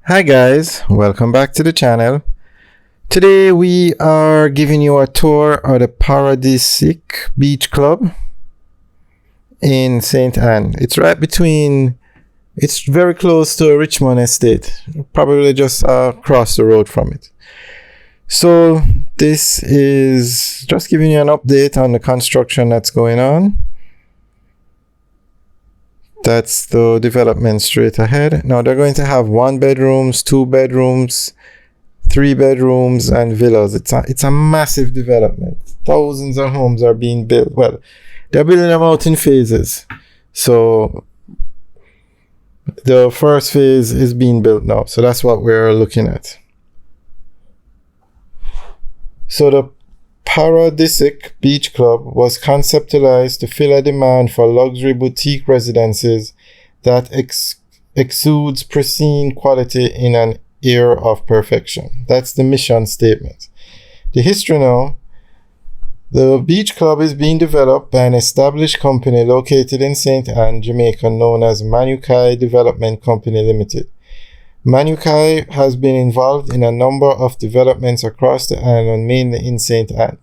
Hi guys, welcome back to the channel. Today we are giving you a tour of the Paradisiac Beach Club in St. Ann. It's very close to Richmond Estate, probably just across the road from it. So this is just giving you an update on the construction that's going on. That's the development straight ahead. Now they're going to have 1 bedrooms, 2 bedrooms, 3 bedrooms, and villas. It's a massive development. Thousands of homes are being built. Well, they're building them out in phases. So the first phase is being built now. So that's what we're looking at. So the Paradisiac Beach Club was conceptualized to fill a demand for luxury boutique residences that exudes pristine quality in an air of perfection. That's the mission statement. The history now. The beach club is being developed by an established company located in St. Ann, Jamaica, known as Manukai Development Company Limited. Manukai has been involved in a number of developments across the island, mainly in St. Ann.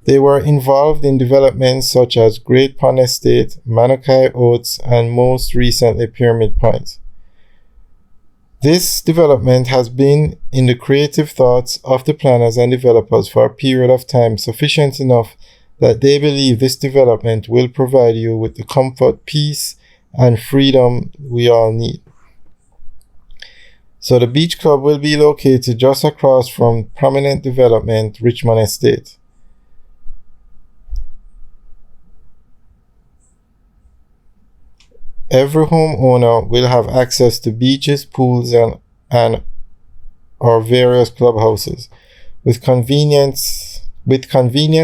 They were involved in developments such as Great Pond Estate, Manukai Oats, and most recently Pyramid Point. This development has been in the creative thoughts of the planners and developers for a period of time sufficient enough that they believe this development will provide you with the comfort, peace, and freedom we all need. So the beach club will be located just across from prominent development Richmond Estate. Every homeowner will have access to beaches, pools, and or various clubhouses, with convenient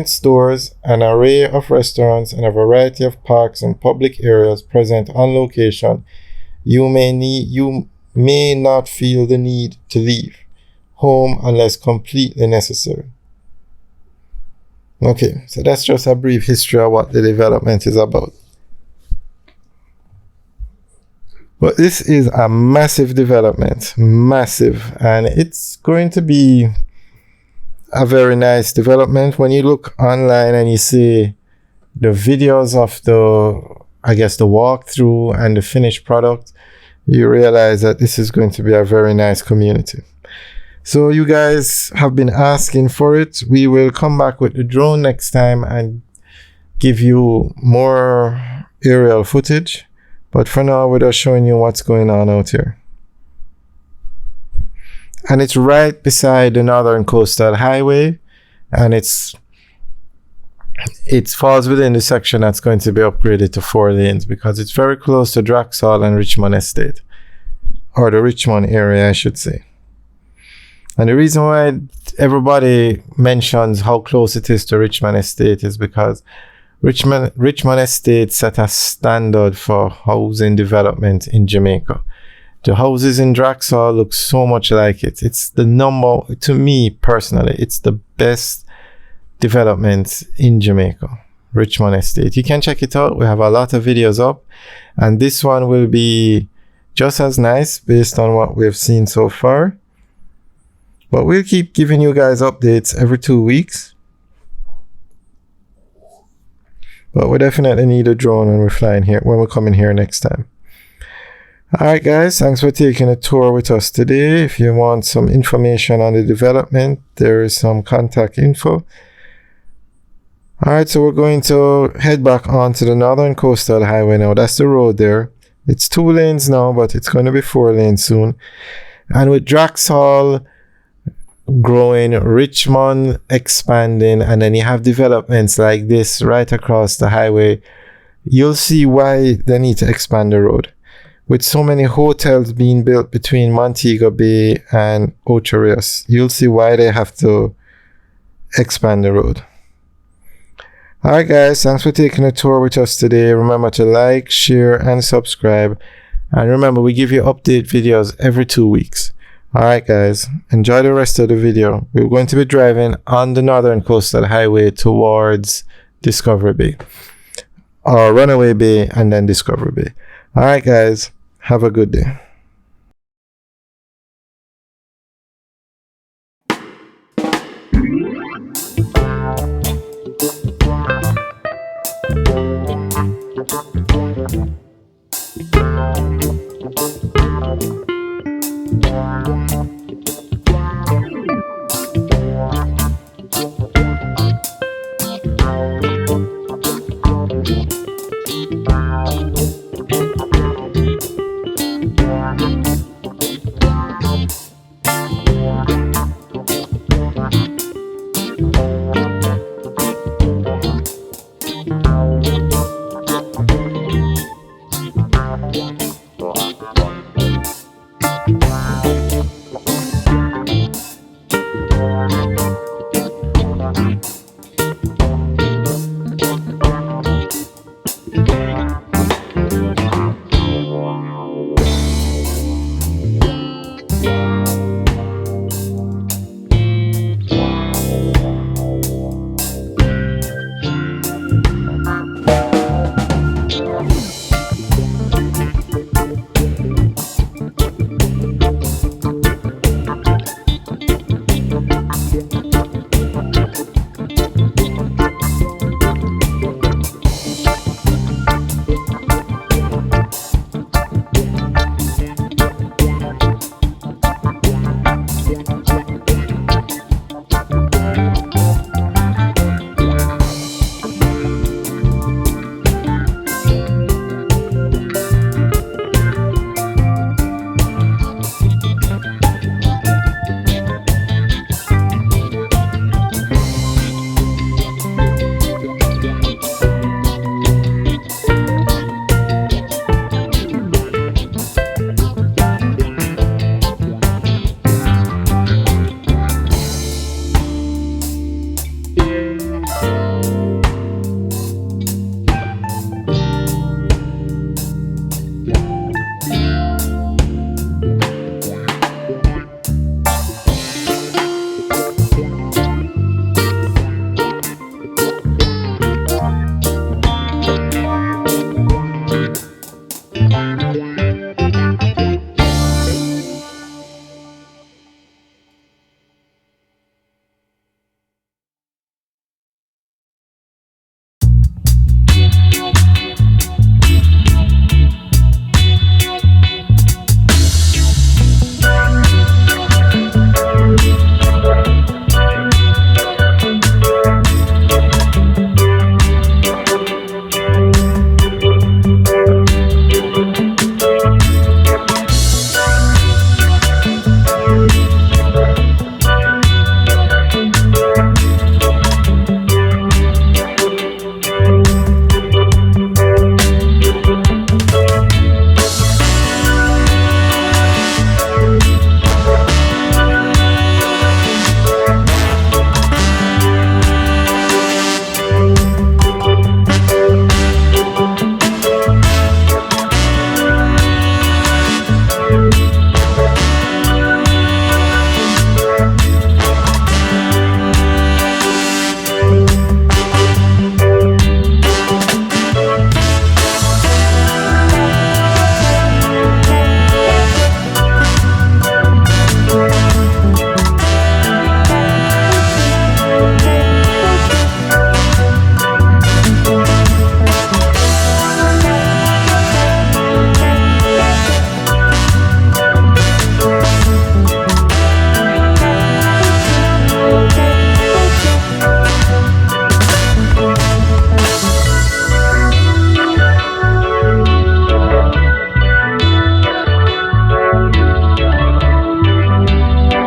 stores, an array of restaurants, and a variety of parks and public areas present on location. You may not feel the need to leave home unless completely necessary. Okay, so that's just a brief history of what the development is about. But this is a massive development, massive, and it's going to be a very nice development. When you look online and you see the videos of the walkthrough and the finished product, you realize that this is going to be a very nice community. So you guys have been asking for it. We will come back with the drone next time and give you more aerial footage. But for now, we're just showing you what's going on out here. And it's right beside the Northern Coastal Highway. And it falls within the section that's going to be upgraded to 4 lanes because it's very close to Draxall and Richmond Estate. Or the Richmond area, I should say. And the reason why everybody mentions how close it is to Richmond Estate is because Richmond Estate set a standard for housing development in Jamaica. The houses in Draxall look so much like it. It's the number, to me personally, it's the best development in Jamaica, Richmond Estate. You can check it out. We have a lot of videos up, and this one will be just as nice based on what we've seen so far. But we'll keep giving you guys updates every 2 weeks. But we definitely need a drone when we're flying here, when we're coming here next time. Alright guys, thanks for taking a tour with us today. If you want some information on the development, there is some contact info. Alright, so we're going to head back onto the Northern Coastal Highway now. That's the road there. It's 2 lanes now, but it's going to be 4 lanes soon. And with Draxall growing, Richmond expanding, and then you have developments like this right across the highway, you'll see why they need to expand the road. With so many hotels being built between Montego Bay and Ocho Rios, you'll see why they have to expand the road. Alright guys, thanks for taking a tour with us today. Remember to like, share, and subscribe. And remember, we give you update videos every 2 weeks. Alright guys, enjoy the rest of the video. We're going to be driving on the Northern Coastal Highway towards Discovery Bay. Or Runaway Bay and then Discovery Bay. Alright guys, have a good day.